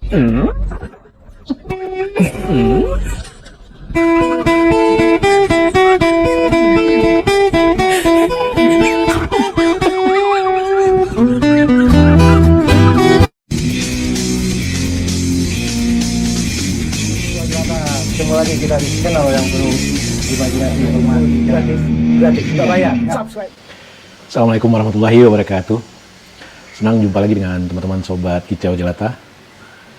Hmm? Hmm? Ketemu lagi kita di channel yang penuh imajinasi rumah gratis tidak bayar. Subscribe. Assalamualaikum warahmatullahi wabarakatuh. Senang jumpa lagi dengan teman-teman sobat Kicau Jelata.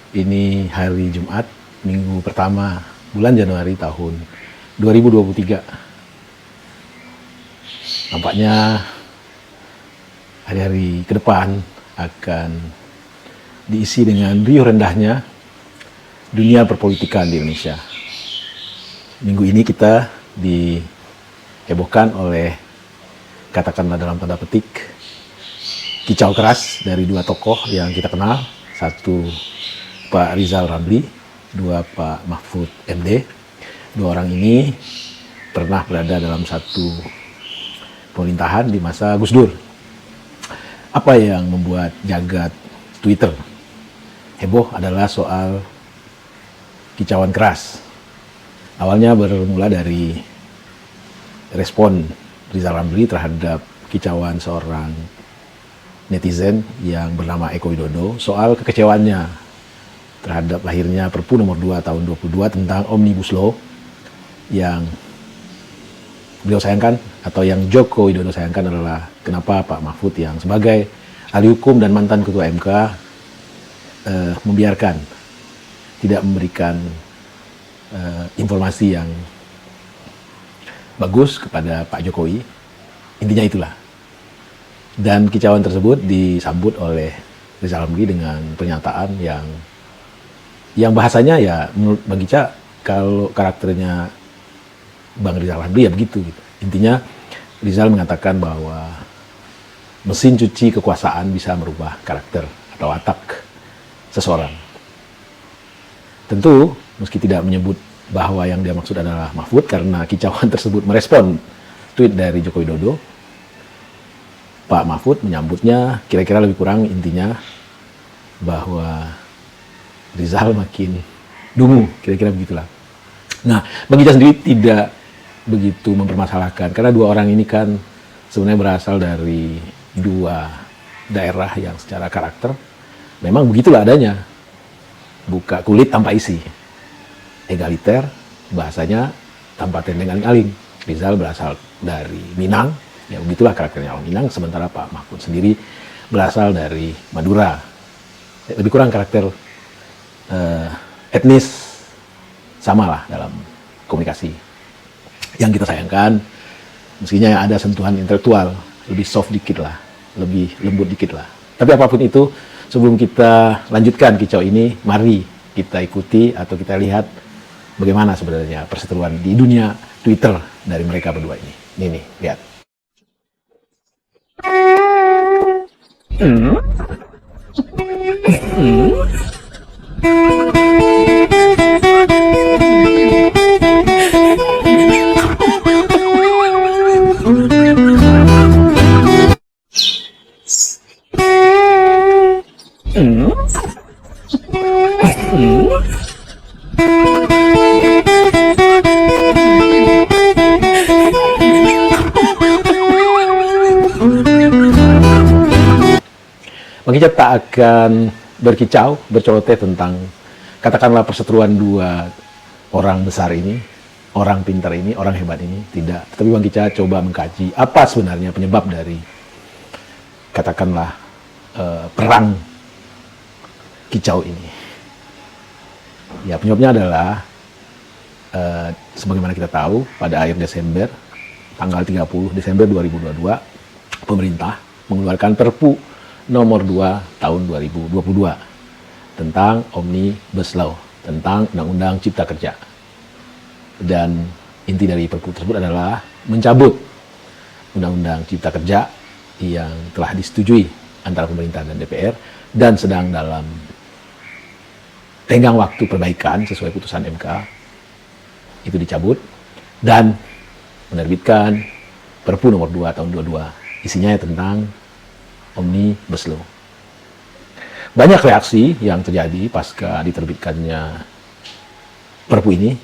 Ini hari Jumat, minggu pertama bulan Januari tahun 2023. Nampaknya hari-hari ke depan akan diisi dengan riuh rendahnya dunia perpolitikan di Indonesia. Minggu ini kita dihebohkan oleh, katakanlah dalam tanda petik, kicau keras dari dua tokoh yang kita kenal. Satu Pak Rizal Ramli, dua Pak Mahfud MD. Dua orang ini pernah berada dalam satu pemerintahan di masa Gus Dur. Apa yang membuat jagat Twitter heboh adalah soal kicauan keras. Awalnya bermula dari respon Rizal Ramli terhadap kicauan seorang netizen yang bernama Eko Widodo soal kekecewaannya terhadap lahirnya Perpu nomor 2 tahun 22 tentang Omnibus Law yang beliau sayangkan, atau yang Joko Widodo sayangkan, adalah kenapa Pak Mahfud yang sebagai ahli hukum dan mantan ketua MK membiarkan, tidak memberikan informasi yang bagus kepada Pak Jokowi. Intinya itulah. Dan kicauan tersebut disambut oleh Rizal Ramli dengan pernyataan yang bahasanya ya menurut Bang Ica, kalau karakternya Bang Rizal Ramli ya begitu gitu. Intinya Rizal mengatakan bahwa mesin cuci kekuasaan bisa merubah karakter atau watak seseorang. Tentu meski tidak menyebut bahwa yang dia maksud adalah Mahfud, karena kicauan tersebut merespon tweet dari Joko Widodo, Pak Mahfud menyambutnya kira-kira lebih kurang intinya bahwa Rizal makin dungu, kira-kira begitulah. Nah, Bang Ica sendiri tidak begitu mempermasalahkan, karena dua orang ini kan sebenarnya berasal dari dua daerah yang secara karakter memang begitulah adanya. Buka kulit tanpa isi, egaliter, bahasanya tanpa tendeng aling-aling. Rizal berasal dari Minang, ya begitulah karakternya orang Minang, sementara Pak Mahfud sendiri berasal dari Madura. Lebih kurang karakter etnis samalah dalam komunikasi. Yang kita sayangkan, meskinya ada sentuhan intelektual, lebih soft dikit lah, lebih lembut dikit lah. Tapi apapun itu, sebelum kita lanjutkan kicau ini, mari kita ikuti atau kita lihat bagaimana sebenarnya perseteruan di dunia Twitter dari mereka berdua ini. Nih, lihat. Hmm? Hmm? Hmm? Hmm? Bang Ica tak akan berkicau, berceloteh tentang katakanlah perseteruan dua orang besar ini, orang pintar ini, orang hebat ini, tidak. Tapi Bang Ica coba mengkaji apa sebenarnya penyebab dari katakanlah perang kicau ini. Ya, penyebabnya adalah sebagaimana kita tahu, pada akhir Desember, tanggal 30 Desember 2022, pemerintah mengeluarkan Perpu nomor 2 tahun 2022 tentang Omnibus Law, tentang Undang-Undang Cipta Kerja. Dan inti dari Perpu tersebut adalah mencabut Undang-Undang Cipta Kerja yang telah disetujui antara pemerintah dan DPR dan sedang dalam tenggang waktu perbaikan sesuai putusan MK. Itu dicabut dan menerbitkan Perpu nomor 2 tahun 22. Isinya tentang Omnibus Law. Banyak reaksi yang terjadi pasca diterbitkannya Perpu ini,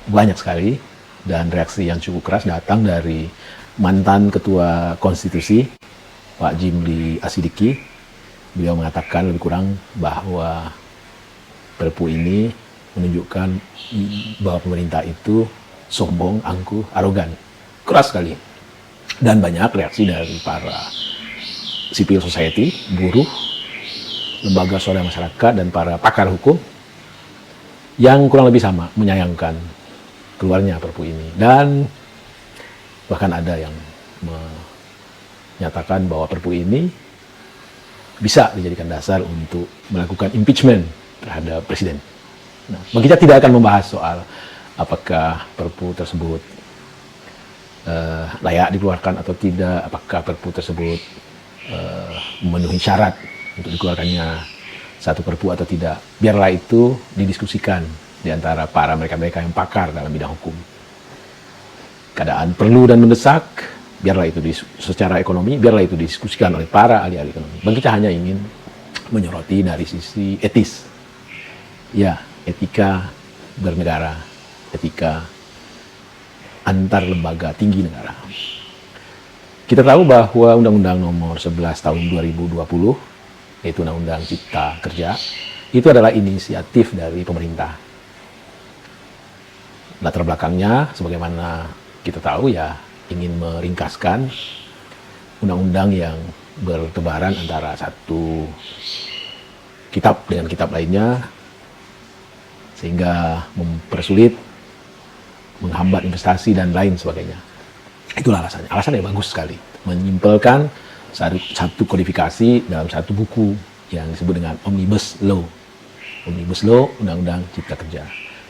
banyak sekali, dan reaksi yang cukup keras datang dari mantan Ketua Konstitusi, Pak Jimli Asidiki. Beliau mengatakan lebih kurang bahwa Perpu ini menunjukkan bahwa pemerintah itu sombong, angkuh, arogan. Keras sekali. Dan banyak reaksi dari para civil society, buruh, lembaga swadaya masyarakat, dan para pakar hukum yang kurang lebih sama menyayangkan keluarnya Perpu ini. Dan bahkan ada yang menyatakan bahwa Perpu ini bisa dijadikan dasar untuk melakukan impeachment terhadap presiden. Nah, kita tidak akan membahas soal apakah Perpu tersebut layak dikeluarkan atau tidak, apakah Perpu tersebut memenuhi syarat untuk dikeluarkannya satu Perpu atau tidak. Biarlah itu didiskusikan di antara para mereka-mereka yang pakar dalam bidang hukum. Keadaan perlu dan mendesak, biarlah itu secara ekonomi, biarlah itu didiskusikan oleh para ahli-ahli ekonomi. Bagi kita hanya ingin menyoroti dari sisi etis. Ya, etika bernegara, etika antar lembaga tinggi negara. Kita tahu bahwa Undang-Undang Nomor 11 Tahun 2020, yaitu Undang-Undang Cipta Kerja, itu adalah inisiatif dari pemerintah. Latar belakangnya, sebagaimana kita tahu ya, ingin meringkaskan undang-undang yang bertebaran antara satu kitab dengan kitab lainnya, sehingga mempersulit, menghambat investasi, dan lain sebagainya. Itulah alasannya. Alasannya bagus sekali. Menyimpelkan satu kodifikasi dalam satu buku yang disebut dengan Omnibus Law. Omnibus Law, Undang-Undang Cipta Kerja.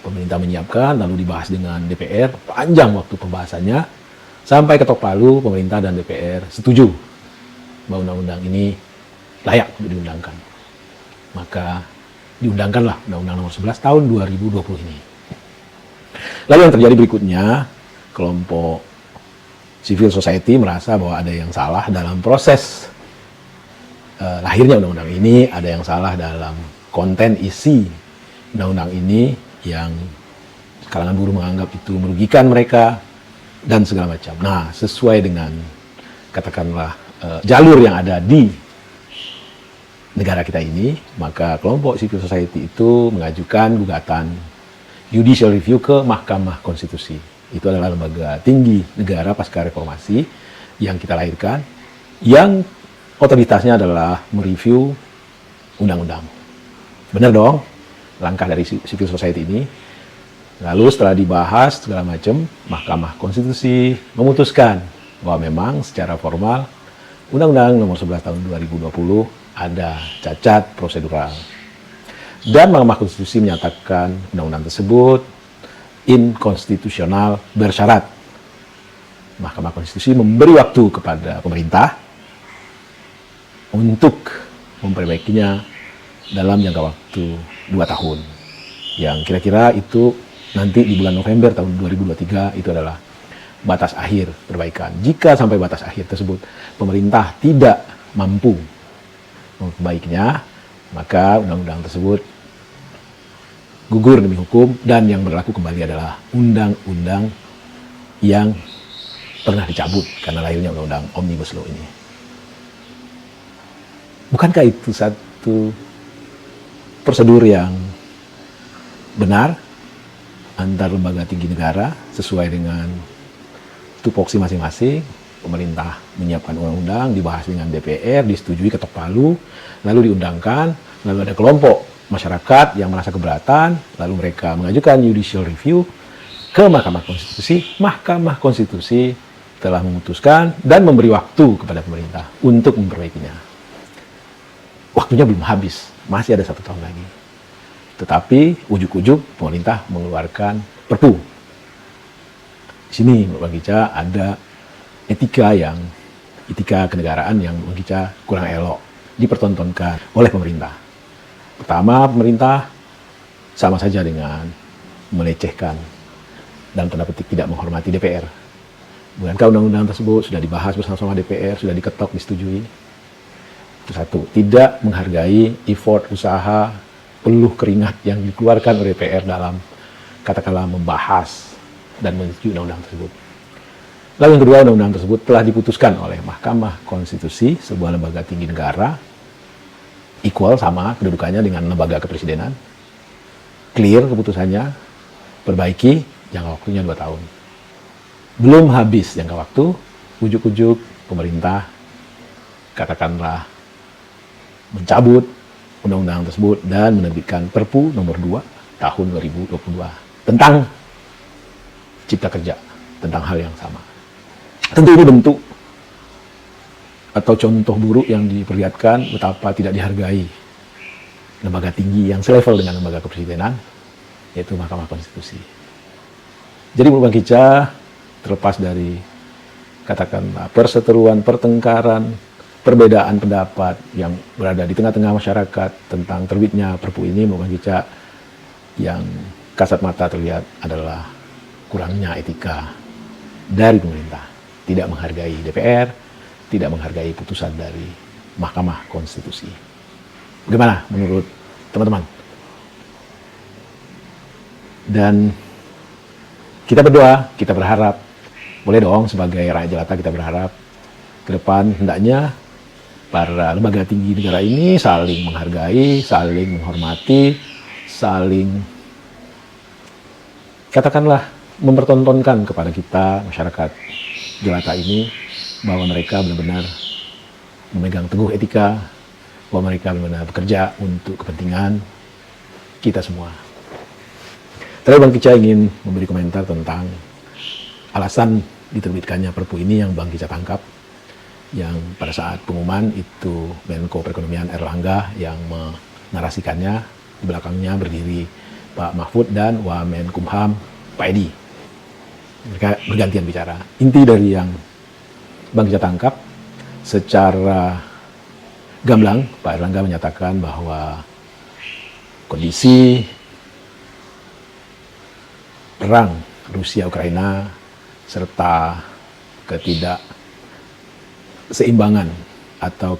Pemerintah menyiapkan, lalu dibahas dengan DPR, panjang waktu pembahasannya, sampai ketok palu pemerintah dan DPR setuju bahwa undang-undang ini layak untuk diundangkan. Maka diundangkanlah Undang-Undang Nomor 11 Tahun 2020 ini. Lalu yang terjadi berikutnya, kelompok civil society merasa bahwa ada yang salah dalam proses lahirnya undang-undang ini, ada yang salah dalam konten isi undang-undang ini yang kalangan buruh menganggap itu merugikan mereka dan segala macam. Nah, sesuai dengan katakanlah jalur yang ada di negara kita ini, maka kelompok civil society itu mengajukan gugatan judicial review ke Mahkamah Konstitusi. Itu adalah lembaga tinggi negara pasca reformasi yang kita lahirkan, yang otoritasnya adalah mereview undang-undang. Benar dong langkah dari civil society ini. Lalu setelah dibahas segala macam, Mahkamah Konstitusi memutuskan bahwa memang secara formal Undang-Undang Nomor 11 Tahun 2020 ada cacat prosedural. Dan Mahkamah Konstitusi menyatakan undang-undang tersebut inkonstitusional bersyarat. Mahkamah Konstitusi memberi waktu kepada pemerintah untuk memperbaikinya dalam jangka waktu 2 tahun. Yang kira-kira itu nanti di bulan November tahun 2023 itu adalah batas akhir perbaikan. Jika sampai batas akhir tersebut pemerintah tidak mampu memperbaikinya, maka undang-undang tersebut gugur demi hukum, dan yang berlaku kembali adalah undang-undang yang pernah dicabut karena lahirnya undang-undang Omnibus Law ini. Bukankah itu satu prosedur yang benar antar lembaga tinggi negara sesuai dengan tupoksi masing-masing? Pemerintah menyiapkan undang-undang, dibahas dengan DPR, disetujui ketok palu, lalu diundangkan, lalu ada kelompok masyarakat yang merasa keberatan, lalu mereka mengajukan judicial review ke Mahkamah Konstitusi. Mahkamah Konstitusi telah memutuskan dan memberi waktu kepada pemerintah untuk memperbaikinya. Waktunya belum habis, masih ada 1 tahun lagi. Tetapi ujuk-ujuk pemerintah mengeluarkan Perpu. Di sini bagi Gica ada etika kenegaraan yang bagi Gica kurang elok dipertontonkan oleh pemerintah. Pertama, pemerintah sama saja dengan melecehkan, dalam tanda petik tidak menghormati DPR. Bukankah undang-undang tersebut sudah dibahas bersama-sama DPR, sudah diketok, disetujui? Itu satu, tidak menghargai effort, usaha, peluh keringat yang dikeluarkan oleh DPR dalam katakanlah membahas dan menyetujui undang-undang tersebut. Lalu yang kedua, undang-undang tersebut telah diputuskan oleh Mahkamah Konstitusi, sebuah lembaga tinggi negara, equal, sama kedudukannya dengan lembaga kepresidenan, clear keputusannya, perbaiki, jangka waktunya 2 tahun. Belum habis jangka waktu, ujuk-ujuk pemerintah katakanlah mencabut undang-undang tersebut dan menerbitkan Perpu nomor 2 tahun 2022 tentang Cipta Kerja, tentang hal yang sama. Tentu ini bentuk atau contoh buruk yang diperlihatkan betapa tidak dihargai lembaga tinggi yang selevel dengan lembaga kepresidenan, yaitu Mahkamah Konstitusi. Jadi menurut Bang Kicca, terlepas dari katakanlah perseteruan, pertengkaran, perbedaan pendapat yang berada di tengah-tengah masyarakat tentang terbitnya Perpu ini, menurut Bang Kicca, yang kasat mata terlihat adalah kurangnya etika dari pemerintah, tidak menghargai DPR, tidak menghargai putusan dari Mahkamah Konstitusi. Bagaimana menurut teman-teman? Dan kita berdoa, kita berharap, boleh dong sebagai rakyat jelata kita berharap ke depan hendaknya para lembaga tinggi negara ini saling menghargai, saling menghormati, saling katakanlah mempertontonkan kepada kita, masyarakat jelata ini, bahwa mereka benar-benar memegang teguh etika, bahwa mereka benar-benar bekerja untuk kepentingan kita semua. Terakhir Bang Kicca ingin memberi komentar tentang alasan diterbitkannya Perpu ini yang Bang Kicca tangkap, yang pada saat pengumuman itu Menko Perekonomian Erlangga yang menarasikannya, di belakangnya berdiri Pak Mahfud dan Wamenkumham Pak Edi. Mereka bergantian bicara. Inti dari yang Bang Kicca tangkap, secara gamblang Pak Erlangga menyatakan bahwa kondisi perang Rusia-Ukraina serta ketidakseimbangan atau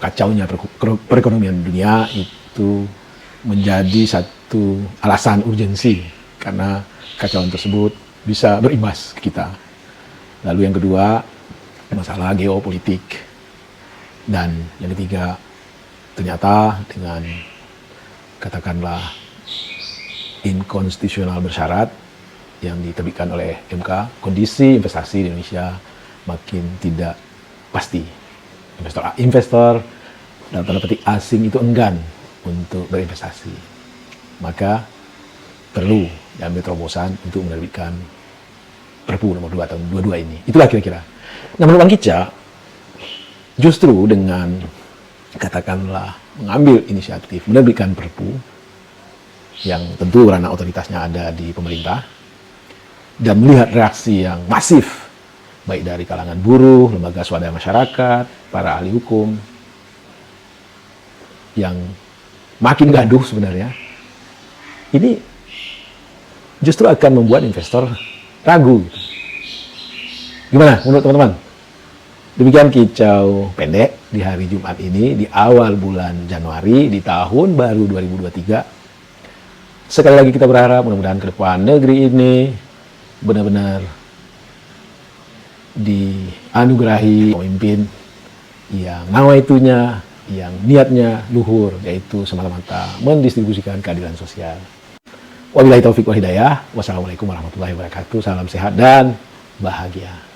kacaunya perekonomian dunia itu menjadi satu alasan urgensi karena kacauan tersebut bisa berimbas ke kita. Lalu yang kedua, masalah geopolitik. Dan yang ketiga, ternyata dengan katakanlah inkonstitusional bersyarat yang diterbitkan oleh MK, kondisi investasi di Indonesia makin tidak pasti. Investor dalam tanda petik asing itu enggan untuk berinvestasi. Maka perlu diambil terobosan untuk menerbitkan Perpu nomor 2 tahun 22 ini. Itulah kira-kira. Nah, menurut Bang Kicca, justru dengan katakanlah mengambil inisiatif menerbitkan Perpu yang tentu ranah otoritasnya ada di pemerintah, dan melihat reaksi yang masif baik dari kalangan buruh, lembaga swadaya masyarakat, para ahli hukum yang makin gaduh sebenarnya, ini justru akan membuat investor ragu. Gimana menurut teman-teman? Demikian kicau pendek di hari Jumat ini, di awal bulan Januari, di tahun baru 2023. Sekali lagi kita berharap mudah-mudahan ke depan negeri ini benar-benar dianugerahi pemimpin yang nawaitunya, yang niatnya luhur, yaitu semata-mata mendistribusikan keadilan sosial. Wabillahi taufiq wal hidayah. Wassalamualaikum warahmatullahi wabarakatuh. Salam sehat dan bahagia.